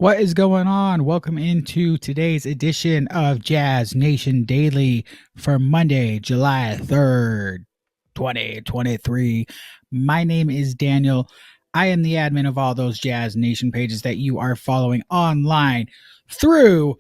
What is going on? Welcome into today's edition of Jazz Nation Daily for Monday, July 3rd, 2023. My name is Daniel. I am the admin of all those Jazz Nation pages that you are following online through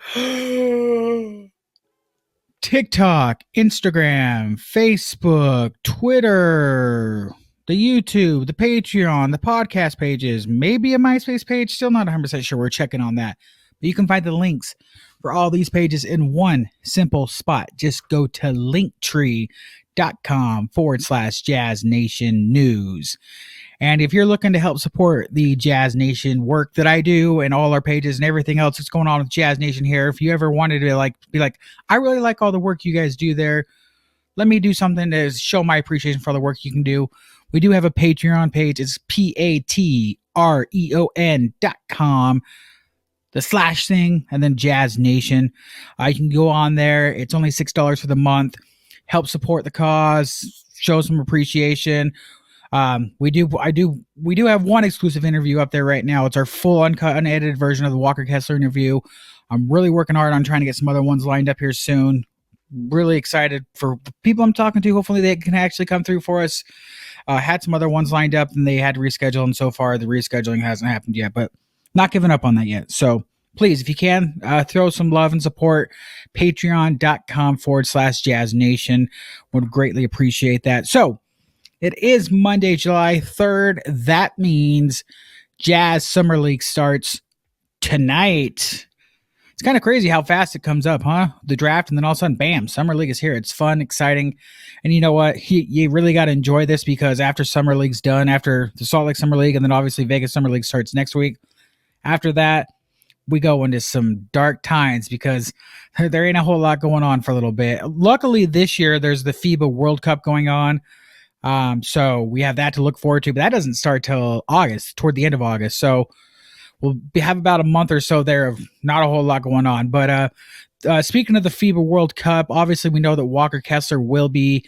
TikTok, Instagram, Facebook, Twitter, the YouTube, the Patreon, the podcast pages, maybe a MySpace page. Still not 100% sure. We're checking on that. But you can find the links for all these pages in one simple spot. Just go to linktree.com/Jazz Nation News. And if you're looking to help support the Jazz Nation work that I do and all our pages and everything else that's going on with Jazz Nation here, if you ever wanted to be like, I really like all the work you guys do there, let me do something to show my appreciation for all the work you can do. We do have a Patreon page. It's patreon.com, the slash thing, and then Jazz Nation. You can go on there. It's only $6 for the month. Help support the cause, show some appreciation. We do have one exclusive interview up there right now. It's our full uncut, unedited version of the Walker Kessler interview. I'm really working hard on trying to get some other ones lined up here soon. Really excited for the people I'm talking to. Hopefully they can actually come through for us. Had some other ones lined up and they had to reschedule, and so far the rescheduling hasn't happened yet, but not giving up on that yet. So please, if you can, throw some love and support. Patreon.com/Jazz Nation. Would greatly appreciate that. So it is Monday, July 3rd. That means Jazz Summer League starts tonight. It's kind of crazy how fast it comes up, huh? The draft, and then all of a sudden, bam, Summer League is here. It's fun, exciting. And you know what? You really got to enjoy this, because after Summer League's done, after the Salt Lake Summer League, and then obviously Vegas Summer League starts next week, after that, we go into some dark times because there ain't a whole lot going on for a little bit. Luckily, this year, there's the FIBA World Cup going on. So we have that to look forward to, but that doesn't start till August, toward the end of August. So we'll have about a month or so there of not a whole lot going on. But speaking of the FIBA World Cup, obviously we know that Walker Kessler will be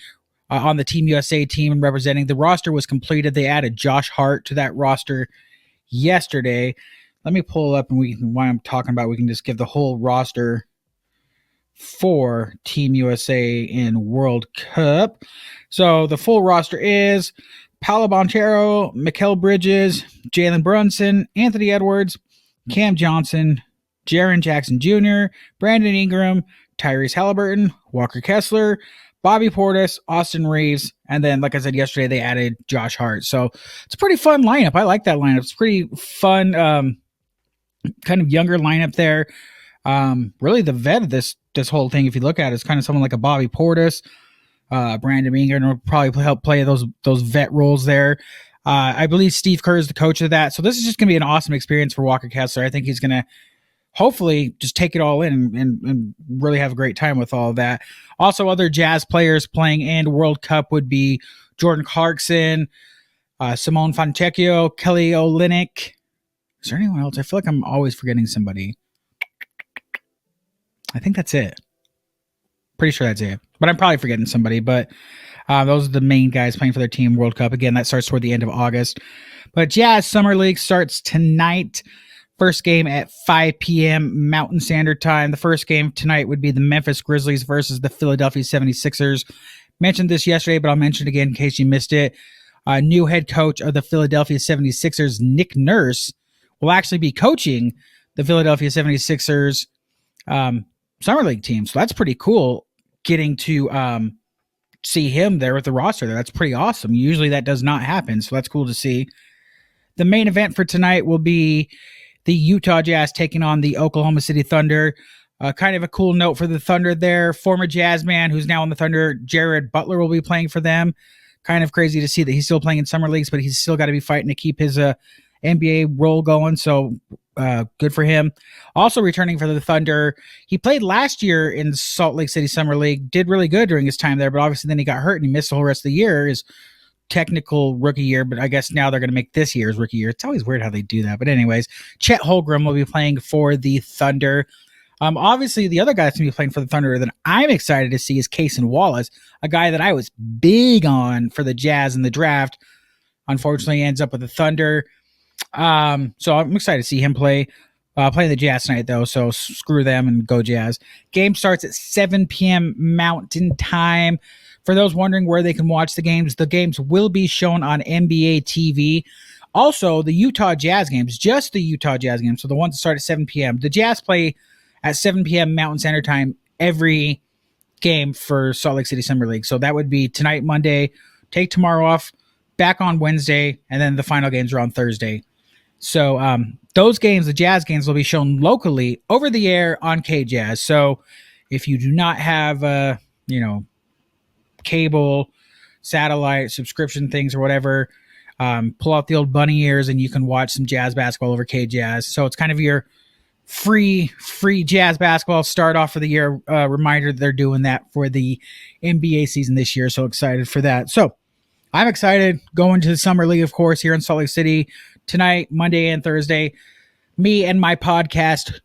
on the Team USA team and representing. The roster was completed. They added Josh Hart to that roster yesterday. Let me pull up, and while I'm talking about, we can just give the whole roster for Team USA in World Cup. So the full roster is Paolo Banchero, Mikal Bridges, Jalen Brunson, Anthony Edwards, Cam Johnson, Jaren Jackson Jr., Brandon Ingram, Tyrese Halliburton, Walker Kessler, Bobby Portis, Austin Reeves, and then, like I said yesterday, they added Josh Hart. So it's a pretty fun lineup. I like that lineup. It's pretty fun, kind of younger lineup there. Really the vet of this whole thing, if you look at it, is kind of someone like a Bobby Portis. Brandon Ingram will probably help play those vet roles there. I believe Steve Kerr is the coach of that. So this is just going to be an awesome experience for Walker Kessler. I think he's going to hopefully just take it all in and really have a great time with all of that. Also, other Jazz players playing in World Cup would be Jordan Clarkson, Simone Fontecchio, Kelly Olynyk. Is there anyone else? I feel like I'm always forgetting somebody. I think that's it. Pretty sure that's it. But I'm probably forgetting somebody. But those are the main guys playing for their team World Cup. Again, that starts toward the end of August. But Jazz Summer League starts tonight. First game at 5 p.m. Mountain Standard Time. The first game tonight would be the Memphis Grizzlies versus the Philadelphia 76ers. Mentioned this yesterday, but I'll mention it again in case you missed it. New head coach of the Philadelphia 76ers, Nick Nurse, will actually be coaching the Philadelphia 76ers Summer League team. So that's pretty cool, getting to see him there with the roster there. That's pretty awesome. Usually that does not happen, so that's cool to see. The main event for tonight will be the Utah Jazz taking on the Oklahoma City Thunder. Kind of a cool note for the Thunder there. Former Jazz man who's now on the Thunder, Jared Butler, will be playing for them. Kind of crazy to see that he's still playing in summer leagues, but he's still got to be fighting to keep his NBA role going, so good for him. Also returning for the Thunder, he played last year in Salt Lake City Summer League, did really good during his time there, but obviously then he got hurt and he missed the whole rest of the year, his technical rookie year, but I guess now they're going to make this year's rookie year. It's always weird how they do that, but anyways, Chet Holmgren will be playing for the Thunder. Obviously, the other guy that's going to be playing for the Thunder that I'm excited to see is Cason Wallace, a guy that I was big on for the Jazz in the draft. Unfortunately, ends up with the Thunder. So I'm excited to see him play. Playing the Jazz tonight, though, so screw them and go Jazz. Game starts at 7 p.m. Mountain Time. For those wondering where they can watch the games will be shown on NBA TV. Also, the Utah Jazz games, just the Utah Jazz games, so the ones that start at 7 p.m. The Jazz play at 7 p.m. Mountain Standard Time every game for Salt Lake City Summer League. So that would be tonight, Monday, take tomorrow off, back on Wednesday, and then the final games are on Thursday. So those games, the Jazz games, will be shown locally over the air on KJazz. So if you do not have, cable, satellite, subscription things or whatever, pull out the old bunny ears and you can watch some Jazz basketball over KJazz. So it's kind of your free Jazz basketball start off for the year. Reminder that they're doing that for the NBA season this year. So excited for that. So I'm excited going to the Summer League, of course, here in Salt Lake City tonight, Monday and Thursday. Me and my podcast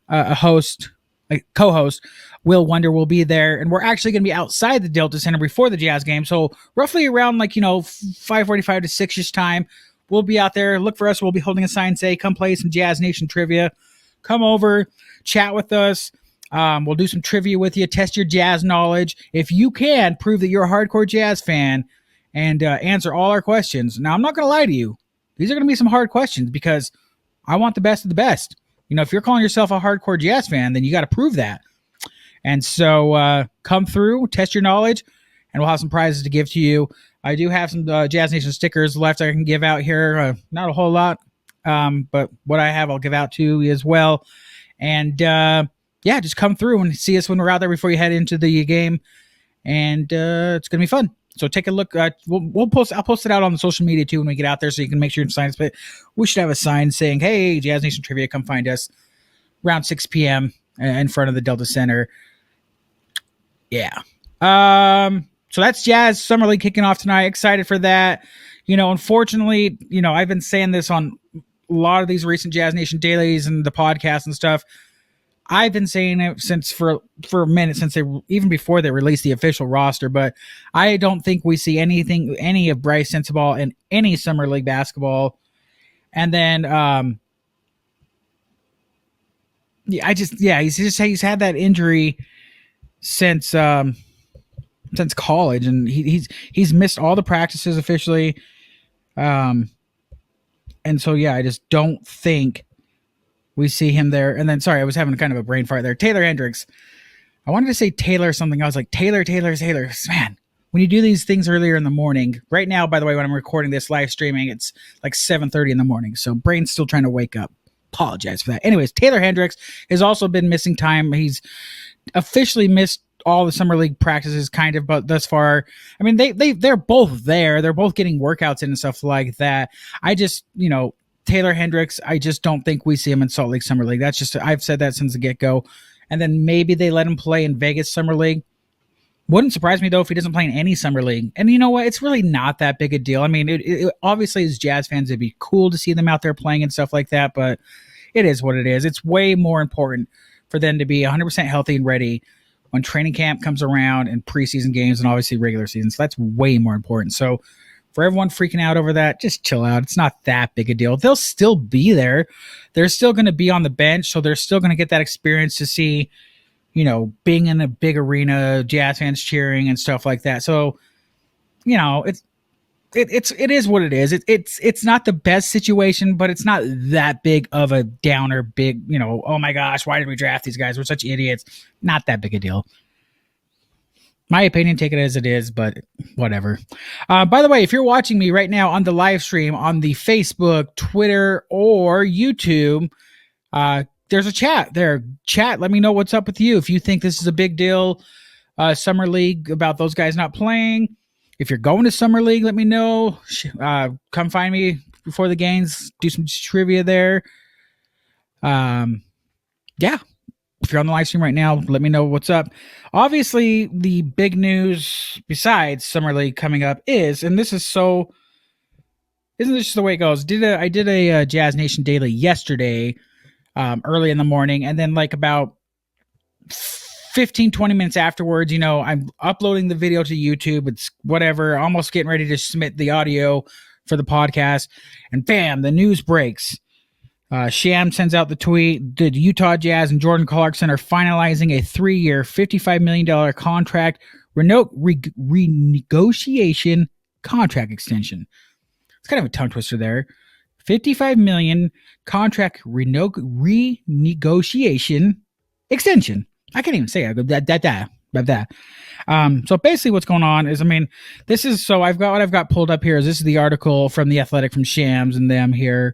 co-host, Will Wonder, will be there, and we're actually going to be outside the Delta Center before the Jazz game. So roughly around 5:45 to 6ish time, we'll be out there. Look for us. We'll be holding a sign say, "Come play some Jazz Nation trivia." Come over, chat with us. We'll do some trivia with you, test your Jazz knowledge. If you can prove that you're a hardcore Jazz fan and answer all our questions. Now, I'm not going to lie to you. These are going to be some hard questions because I want the best of the best. If you're calling yourself a hardcore Jazz fan, then you got to prove that. And so come through, test your knowledge, and we'll have some prizes to give to you. I do have some Jazz Nation stickers left I can give out here. Not a whole lot, but what I have I'll give out to you as well. And just come through and see us when we're out there before you head into the game. And it's going to be fun. So take a look. I'll post it out on the social media too when we get out there, so you can make sure you sign us. But we should have a sign saying, "Hey, Jazz Nation Trivia, come find us around 6 p.m. in front of the Delta Center." Yeah. So that's Jazz Summer League kicking off tonight. Excited for that. Unfortunately, I've been saying this on a lot of these recent Jazz Nation dailies and the podcast and stuff. I've been saying it since for a minute, since even before they released the official roster, but I don't think we see any of Bryce Sensabaugh in any Summer League basketball. And then, he's had that injury since college, and he's missed all the practices officially. And so, I just don't think we see him there. And then, sorry, I was having kind of a brain fart there. Taylor Hendricks. I wanted to say Taylor something. I was like, Taylor. Man, when you do these things earlier in the morning, right now, by the way, when I'm recording this live streaming, it's like 7:30 in the morning. So brain's still trying to wake up. Apologize for that. Anyways, Taylor Hendricks has also been missing time. He's officially missed all the Summer League practices kind of, but thus far, I mean, they're both there. They're both getting workouts in and stuff like that. I just, Taylor Hendricks, I just don't think we see him in Salt Lake Summer League. That's just, I've said that since the get-go. And then maybe they let him play in Vegas Summer League. Wouldn't surprise me, though, if he doesn't play in any Summer League. And you know what? It's really not that big a deal. I mean, it obviously, as Jazz fans, it'd be cool to see them out there playing and stuff like that, but it is what it is. It's way more important for them to be 100% healthy and ready when training camp comes around and preseason games and obviously regular season. So that's way more important. So for everyone freaking out over that, just chill out. It's not that big a deal. They'll still be there. They're still going to be on the bench, so they're still going to get that experience to see, being in a big arena, Jazz fans cheering and stuff like that. So, it is what it is. It's not the best situation, but it's not that big of a downer. Big, oh my gosh, why did we draft these guys? We're such idiots. Not that big a deal. My opinion, take it as it is, but whatever. By the way, if you're watching me right now on the live stream on the Facebook, Twitter, or YouTube, there's a chat there. Chat, let me know what's up with you. If you think this is a big deal, Summer League, about those guys not playing. If you're going to Summer League, let me know. Come find me before the games. Do some trivia there. Yeah. If you're on the live stream right now, let me know what's up. Obviously, the big news besides Summer League coming up is, and this is so, isn't this just the way it goes? I did a Jazz Nation Daily yesterday, early in the morning, and then like about 15, 20 minutes afterwards, I'm uploading the video to YouTube. It's whatever, almost getting ready to submit the audio for the podcast, and bam, the news breaks. Sham sends out the tweet. The Utah Jazz and Jordan Clarkson are finalizing a 3-year, $55 million contract renegotiation contract extension. It's kind of a tongue twister there. $55 million contract renegotiation extension. I can't even say that. So basically what's going on is, I've got pulled up here. This is the article from The Athletic from Shams and them here.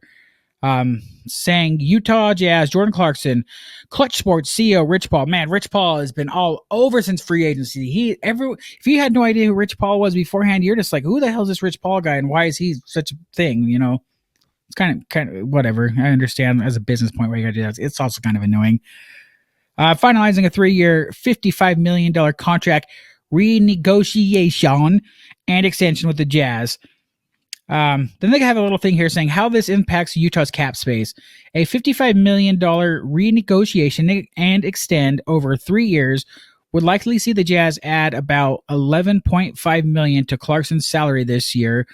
Saying Utah Jazz, Jordan Clarkson, Clutch Sports CEO Rich Paul. Man, Rich Paul has been all over since free agency. If you had no idea who Rich Paul was beforehand, you're just like, who the hell is this Rich Paul guy and why is he such a thing? It's kind of whatever. I understand as a business point why you got to do that. It's also kind of annoying. Finalizing a 3-year, $55 million contract renegotiation and extension with the Jazz. Then they have a little thing here saying how this impacts Utah's cap space. A $55 million renegotiation and extend over 3 years would likely see the Jazz add about $11.5 million to Clarkson's salary this year,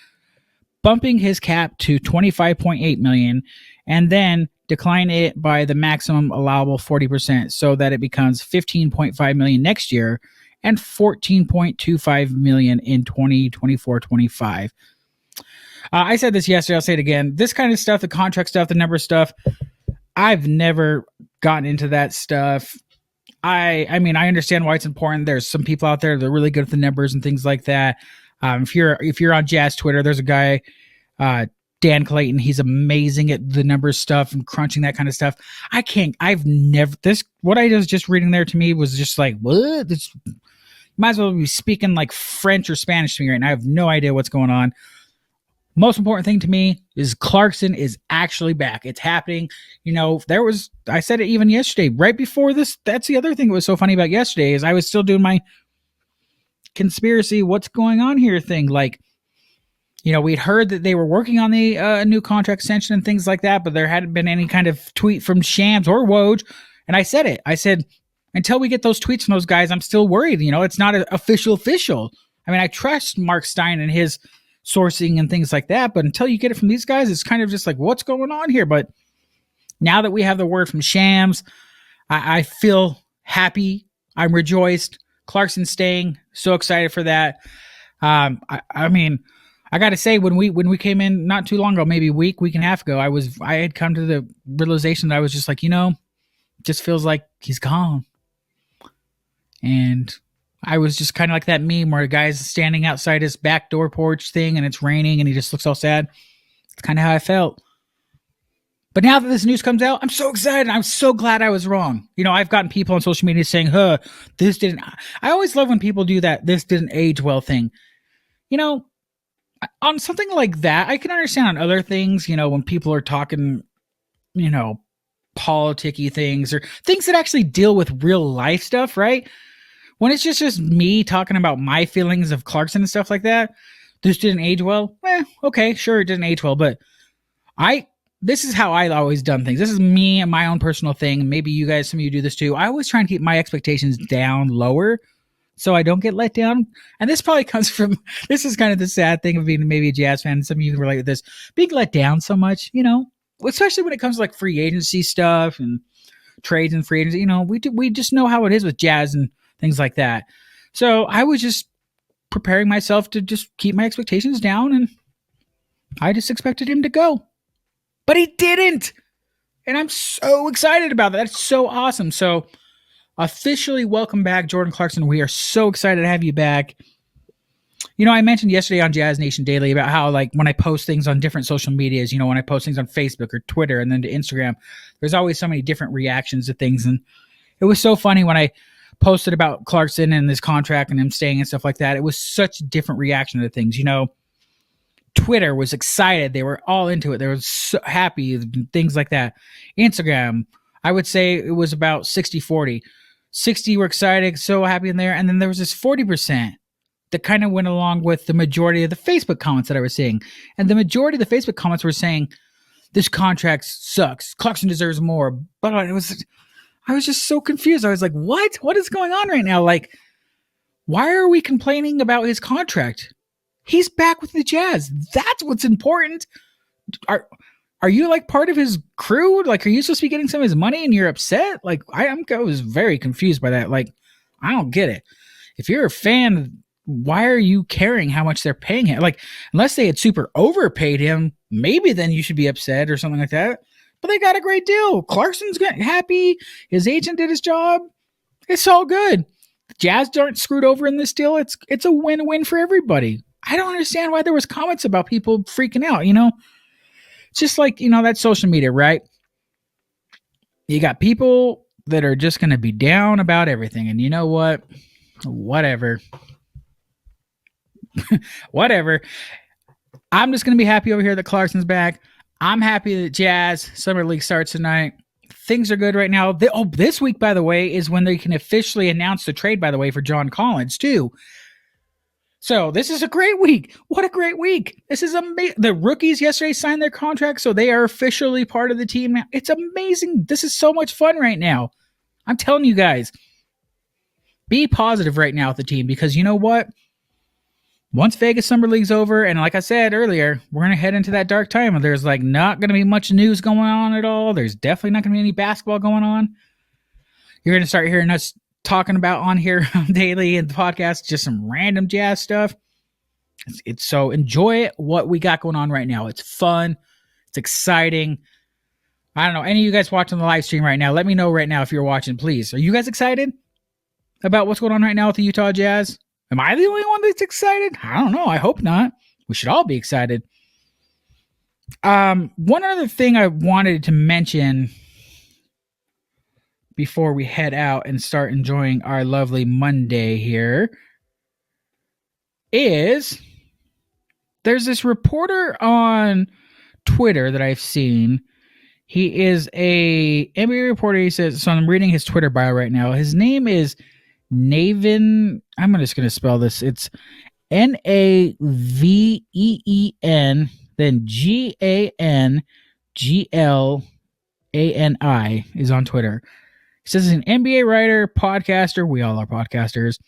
bumping his cap to $25.8 million, and then decline it by the maximum allowable 40% so that it becomes $15.5 million next year and $14.25 million in 2024-25. I said this yesterday. I'll say it again. This kind of stuff, the contract stuff, the number stuff, I've never gotten into that stuff. I understand why it's important. There's some people out there that are really good at the numbers and things like that. If you're on Jazz Twitter, there's a guy, Dan Clayton. He's amazing at the numbers stuff and crunching that kind of stuff. What I was just reading there to me was just like, what? Might as well be speaking like French or Spanish to me right now. I have no idea what's going on. Most important thing to me is Clarkson is actually back. It's happening. I said it even yesterday, right before this. That's the other thing that was so funny about yesterday is I was still doing my conspiracy, what's going on here thing. We'd heard that they were working on the new contract extension and things like that, but there hadn't been any kind of tweet from Shams or Woj. And I said it. I said, until we get those tweets from those guys, I'm still worried. It's not official. I trust Mark Stein and his sourcing and things like that, but until you get it from these guys, it's kind of just like, what's going on here? But now that we have the word from Shams, I feel happy. I'm rejoiced. Clarkson's staying. So excited for that. I got to say, when we came in not too long ago, maybe a week and a half ago, I had come to the realization that I was just like, it just feels like he's gone. And I was just kind of like that meme where a guy's standing outside his back door porch thing and it's raining and he just looks all sad. It's kind of how I felt. But now that this news comes out, I'm so excited. I'm so glad I was wrong. I've gotten people on social media saying, this didn't. I always love when people do that. This didn't age well thing. On something like that, I can understand on other things, when people are talking, politicky things or things that actually deal with real life stuff, right? When it's just me talking about my feelings of Clarkson and stuff like that, this didn't age well. Okay, sure, it didn't age well, but this is how I always done things. This is me and my own personal thing. Maybe you guys, some of you do this too. I always try and keep my expectations down lower so I don't get let down. And this probably comes from, this is kind of the sad thing of being maybe a Jazz fan. Some of you can relate with this. Being let down so much, especially when it comes to like free agency stuff and trades and free agency, we just know how it is with Jazz and things like that. So I was just preparing myself to just keep my expectations down, and I just expected him to go. But he didn't. And I'm so excited about that. That's so awesome. So officially welcome back, Jordan Clarkson. We are so excited to have you back. I mentioned yesterday on Jazz Nation Daily about how, like, when I post things on different social medias, when I post things on Facebook or Twitter and then to Instagram, there's always so many different reactions to things. And it was so funny when I posted about Clarkson and his contract and him staying and stuff like that. It was such a different reaction to things. Twitter was excited. They were all into it. They were so happy, things like that. Instagram, I would say it was about 60-40. 60 were excited, so happy in there. And then there was this 40% that kind of went along with the majority of the Facebook comments that I was seeing. And the majority of the Facebook comments were saying, this contract sucks. Clarkson deserves more. But I was just so confused. I was like, what? What is going on right now? Like, why are we complaining about his contract? He's back with the Jazz. That's what's important. are you like part of his crew? Like, are you supposed to be getting some of his money and you're upset? Like, I was very confused by that. Like, I don't get it. If you're a fan, why are you caring how much they're paying him? Like, unless they had super overpaid him, maybe then you should be upset or something like that. But they got a great deal. Clarkson's happy. His agent did his job. It's all good. The Jazz aren't screwed over in this deal. It's a win-win for everybody. I don't understand why there was comments about people freaking out, It's just like, that social media, right? You got people that are just going to be down about everything. And you know what? Whatever. Whatever. I'm just going to be happy over here that Clarkson's back. I'm happy that Jazz Summer League starts tonight. Things are good right now. This week, by the way, is when they can officially announce the trade, by the way, for John Collins, too. So this is a great week. What a great week. This is amazing. The rookies yesterday signed their contract, so they are officially part of the team now. It's amazing. This is so much fun right now. I'm telling you guys, be positive right now with the team, because you know what? Once Vegas Summer League's over, and like I said earlier, we're going to head into that dark time, and there's like not going to be much news going on at all. There's definitely not going to be any basketball going on. You're going to start hearing us talking about on here daily in the podcast, just some random Jazz stuff. It's so enjoy what we got going on right now. It's fun. It's exciting. I don't know. Any of you guys watching the live stream right now, let me know right now if you're watching, please. Are you guys excited about what's going on right now with the Utah Jazz? Am I the only one that's excited? I don't know. I hope not. We should all be excited. One other thing I wanted to mention before we head out and start enjoying our lovely Monday here is there's this reporter on Twitter that I've seen. He is a NBA reporter. He says, so I'm reading his Twitter bio right now. His name is Naveen. I'm just going to spell this. It's Naveen, then GANGLANI is on Twitter. He says he's an NBA writer, podcaster. We all are podcasters.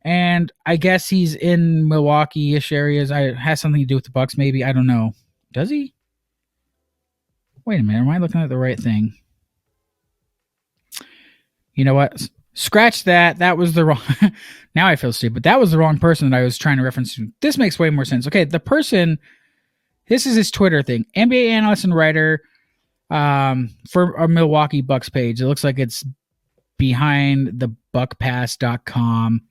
And I guess he's in Milwaukee-ish areas. It has something to do with the Bucks, maybe. I don't know. Does he? Wait a minute. Am I looking at the right thing? You know what? Scratch that. That was the wrong... Now I feel stupid. That was the wrong person that I was trying to reference to. This makes way more sense. Okay, the person... This is his Twitter thing. NBA analyst and writer for our Milwaukee Bucks page. It looks like it's behind the buckpass.com.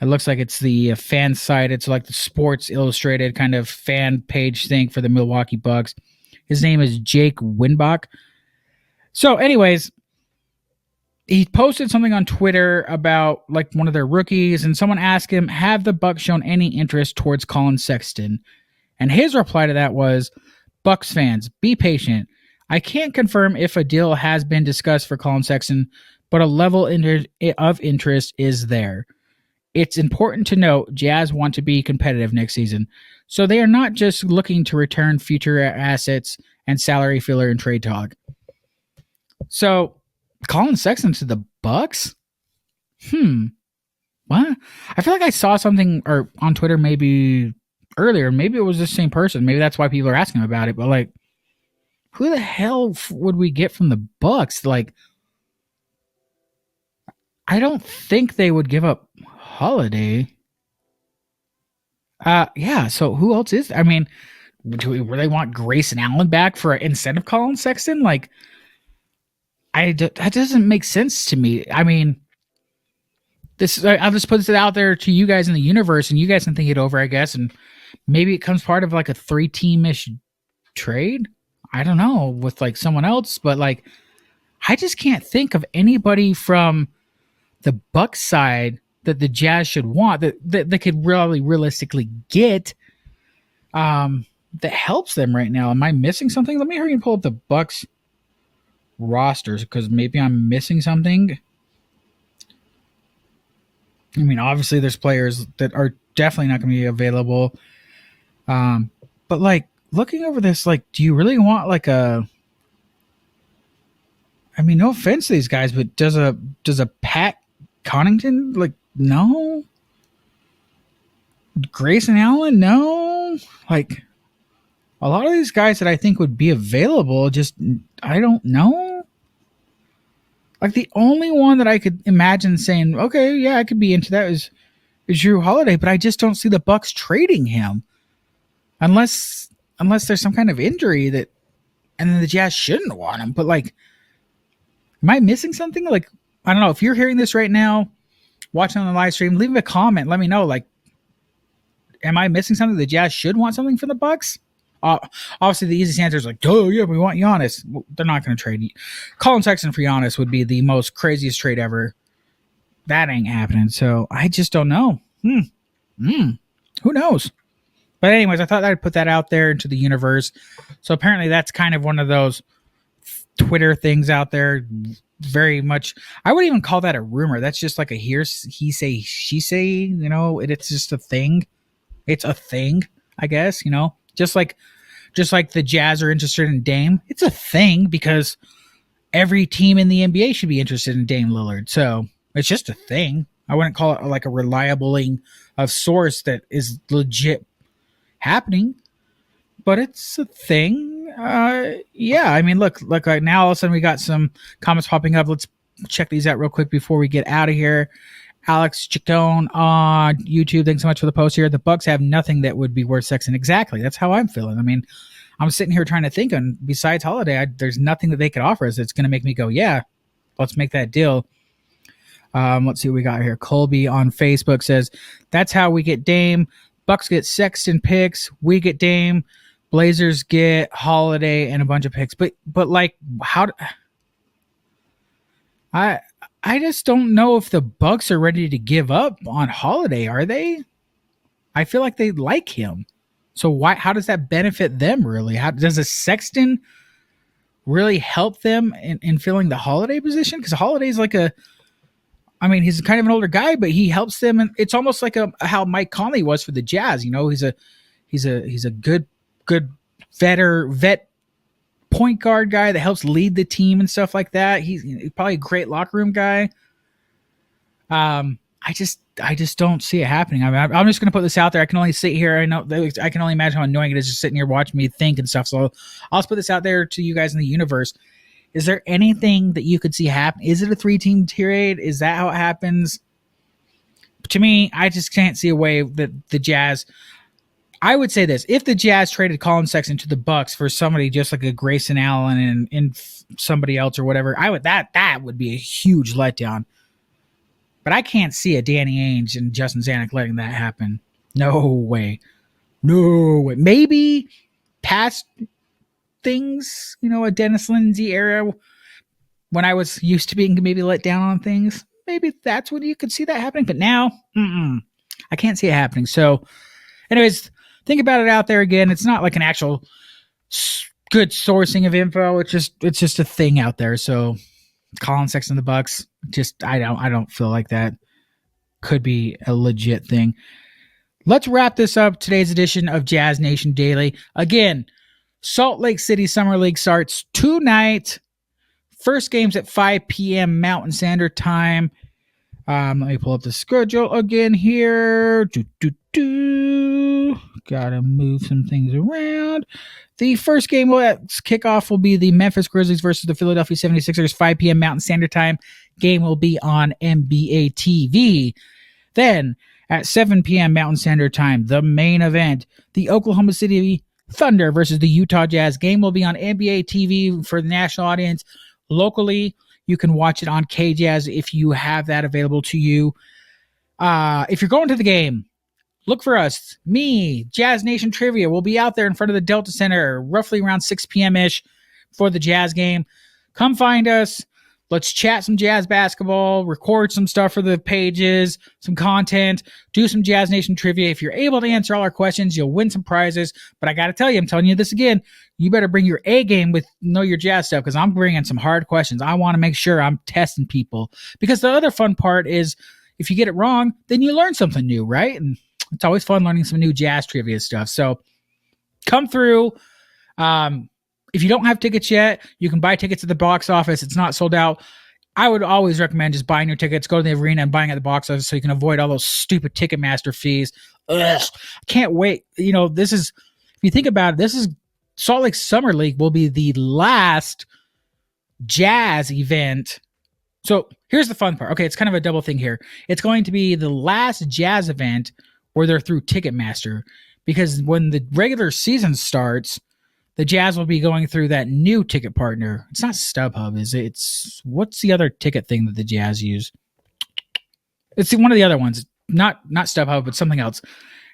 It looks like it's the fan site. It's like the Sports Illustrated kind of fan page thing for the Milwaukee Bucks. His name is Jake Winbach. So anyways, he posted something on Twitter about like one of their rookies, and someone asked him, have the Bucks shown any interest towards Collin Sexton? And his reply to that was, Bucks fans, be patient. I can't confirm if a deal has been discussed for Collin Sexton, but a level of interest is there. It's important to note Jazz want to be competitive next season, so they are not just looking to return future assets and salary filler and trade talk. So, Collin Sexton to the Bucks? What? I feel like I saw something or on Twitter maybe earlier. Maybe it was the same person. Maybe that's why people are asking about it. But like, who the hell would we get from the Bucks? Like, I don't think they would give up Holiday. Yeah. So who else is? I mean, do they want Grayson Allen back for instead of Collin Sexton? Like, that doesn't make sense to me. I mean, I'll just put this out there to you guys in the universe, and you guys can think it over, I guess, and maybe it comes part of like a 3-team-ish trade. I don't know, with like someone else, but like, I just can't think of anybody from the Bucks side that the Jazz should want that they could really realistically get that helps them right now. Am I missing something? Let me hurry and pull up the Bucks rosters because maybe I'm missing something. I mean, obviously there's players that are definitely not going to be available. But like looking over this, like, do you really want like I mean, no offense to these guys, but does a Pat Connaughton, like, no? Grayson Allen, no? Like, a lot of these guys that I think would be available, just I don't know. Like the only one that I could imagine saying, okay, yeah, I could be into that is Drew Holiday, but I just don't see the Bucks trading him unless there's some kind of injury that, and then the Jazz shouldn't want him. But like, am I missing something? Like, I don't know. If you're hearing this right now, watching on the live stream, leave me a comment. Let me know. Like, am I missing something? The Jazz should want something from the Bucks. Obviously, the easiest answer is like, oh yeah, we want Giannis. Well, they're not going to trade. Collin Sexton for Giannis would be the most craziest trade ever. That ain't happening. So I just don't know. Who knows? But anyways, I thought I'd put that out there into the universe. So apparently, that's kind of one of those Twitter things out there. Very much, I wouldn't even call that a rumor. That's just like a he say, she say. You know, it's just a thing. It's a thing, I guess. You know, just like the Jazz are interested in Dame. It's a thing because every team in the NBA should be interested in Dame Lillard. So it's just a thing. I wouldn't call it like a reliabling of source that is legit happening, but it's a thing. Yeah, I mean, look, now all of a sudden we got some comments popping up. Let's check these out real quick before we get out of here. Alex Chacon on YouTube, thanks so much for the post here. The Bucks have nothing that would be worth Sexton. Exactly. That's how I'm feeling. I mean, I'm sitting here trying to think, and besides Holiday, there's nothing that they could offer us that's going to make me go, yeah, let's make that deal. Let's see what we got here. Colby on Facebook says, that's how we get Dame. Bucks get Sexton picks. We get Dame. Blazers get Holiday and a bunch of picks. But like, how... I just don't know if the Bucks are ready to give up on Holiday. Are they? I feel like they like him. So how does that benefit them really? How does a Sexton really help them in filling the Holiday position? Because Holiday's like he's kind of an older guy, but he helps them, and it's almost like how Mike Conley was for the Jazz. You know, he's a good vet point guard guy that helps lead the team and stuff like that. He's probably a great locker room guy. I just don't see it happening. I mean, I'm just going to put this out there. I can only sit here. I can only imagine how annoying it is just sitting here watching me think and stuff. So I'll just put this out there to you guys in the universe. Is there anything that you could see happen? Is it a 3-team trade? Is that how it happens? To me, I just can't see a way that the Jazz... I would say this: if the Jazz traded Collin Sexton to the Bucks for somebody just like a Grayson Allen and somebody else or whatever, that would be a huge letdown. But I can't see a Danny Ainge and Justin Zanuck letting that happen. No way. Maybe past things, a Dennis Lindsay era when I was used to being maybe let down on things. Maybe that's when you could see that happening. But now, I can't see it happening. So, anyways, think about it out there again. It's not like an actual good sourcing of info. It's just a thing out there. So, Collin Sexton, the Bucks, I don't feel like that could be a legit thing. Let's wrap this up. Today's edition of Jazz Nation Daily. Again, Salt Lake City Summer League starts tonight. First game's at 5 p.m. Mountain Standard Time. Let me pull up the schedule again here. Gotta move some things around. The first game kickoff will be the Memphis Grizzlies versus the Philadelphia 76ers, 5 p.m. Mountain Standard Time. Game will be on NBA TV. Then, at 7 p.m. Mountain Standard Time, the main event, the Oklahoma City Thunder versus the Utah Jazz. Game will be on NBA TV for the national audience. Locally, you can watch it on KJazz if you have that available to you. If you're going to the game, look for us. Me, Jazz Nation Trivia, will be out there in front of the Delta Center roughly around 6 p.m.-ish for the Jazz game. Come find us. Let's chat some Jazz basketball, record some stuff for the pages, some content, do some Jazz Nation Trivia. If you're able to answer all our questions, you'll win some prizes. But I got to tell you, I'm telling you this again, you better bring your A game with Know Your Jazz stuff because I'm bringing some hard questions. I want to make sure I'm testing people. Because the other fun part is if you get it wrong, then you learn something new, right? And it's always fun learning some new Jazz trivia stuff. So come through. If you don't have tickets yet, you can buy tickets at the box office. It's not sold out. I would always recommend just buying your tickets, go to the arena and buying at the box office so you can avoid all those stupid Ticketmaster fees. Ugh, I can't wait. If you think about it, this is Salt Lake Summer League will be the last jazz event. So here's the fun part. Okay, it's kind of a double thing here. It's going to be the last jazz event where they're through Ticketmaster, because when the regular season starts, the Jazz will be going through that new ticket partner. It's not StubHub, is it? What's the other ticket thing that the Jazz use? It's one of the other ones. Not StubHub, but something else.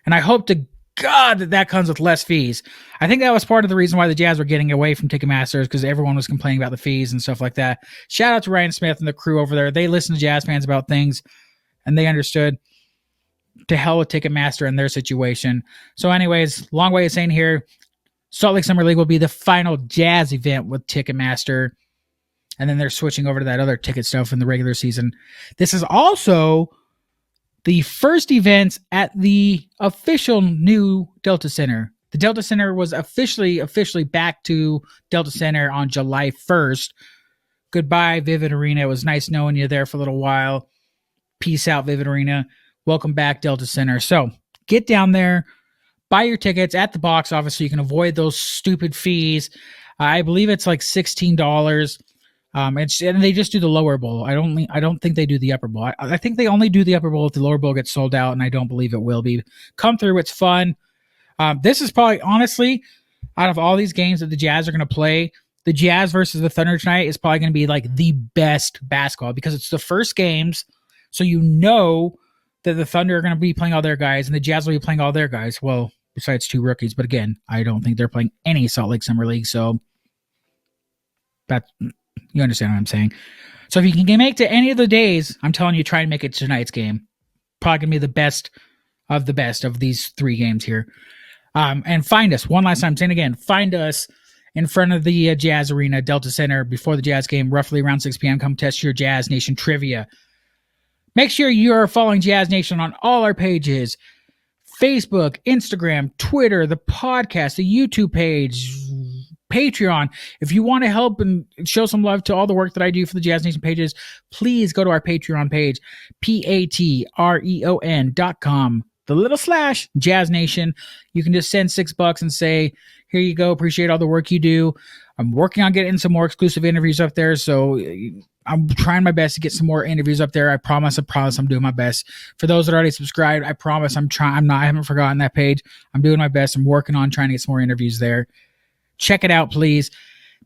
And I hope to God that comes with less fees. I think that was part of the reason why the Jazz were getting away from Ticketmaster, because everyone was complaining about the fees and stuff like that. Shout out to Ryan Smith and the crew over there. They listen to Jazz fans about things, and they understood. To hell with Ticketmaster and their situation. So anyways, long way of saying here, Salt Lake Summer League will be the final jazz event with Ticketmaster. And then they're switching over to that other ticket stuff in the regular season. This is also the first event at the official new Delta Center. The Delta Center was officially back to Delta Center on July 1st. Goodbye, Vivid Arena. It was nice knowing you there for a little while. Peace out, Vivid Arena. Welcome back, Delta Center. So get down there, buy your tickets at the box office so you can avoid those stupid fees. I believe it's like $16. And they just do the lower bowl. I don't think they do the upper bowl. I think they only do the upper bowl if the lower bowl gets sold out, and I don't believe it will be. Come through, it's fun. This is probably, honestly, out of all these games that the Jazz are going to play, the Jazz versus the Thunder tonight is probably going to be like the best basketball, because it's the first games, so you know that the Thunder are going to be playing all their guys, and the Jazz will be playing all their guys. Well, besides two rookies, but again, I don't think they're playing any Salt Lake Summer League, so you understand what I'm saying. So if you can make to any of the days, I'm telling you, try and make it to tonight's game. Probably going to be the best of these three games here. And find us, one last time, saying again, find us in front of the Jazz Arena, Delta Center, before the Jazz game, roughly around 6 p.m. Come test your Jazz Nation trivia. Make sure you're following Jazz Nation on all our pages: Facebook, Instagram, Twitter, the podcast, the YouTube page, Patreon. If you want to help and show some love to all the work that I do for the Jazz Nation pages, please go to our Patreon page, patreon.com, the little / Jazz Nation. You can just send $6 and say, here you go, appreciate all the work you do. I'm working on getting some more exclusive interviews up there, so I'm trying my best to get some more interviews up there. I promise I'm doing my best. For those that already subscribed, I promise I haven't forgotten that page. I'm doing my best. I'm working on trying to get some more interviews there. Check it out, please.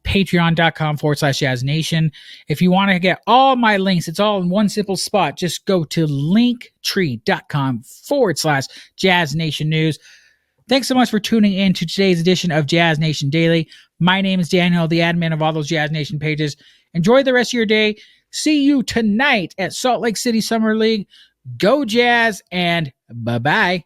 Patreon.com /Jazz Nation. If you want to get all my links, it's all in one simple spot. Just go to linktree.com /Jazz Nation News. Thanks so much for tuning in to today's edition of Jazz Nation Daily. My name is Daniel, the admin of all those Jazz Nation pages. Enjoy the rest of your day. See you tonight at Salt Lake City Summer League. Go Jazz, and bye-bye.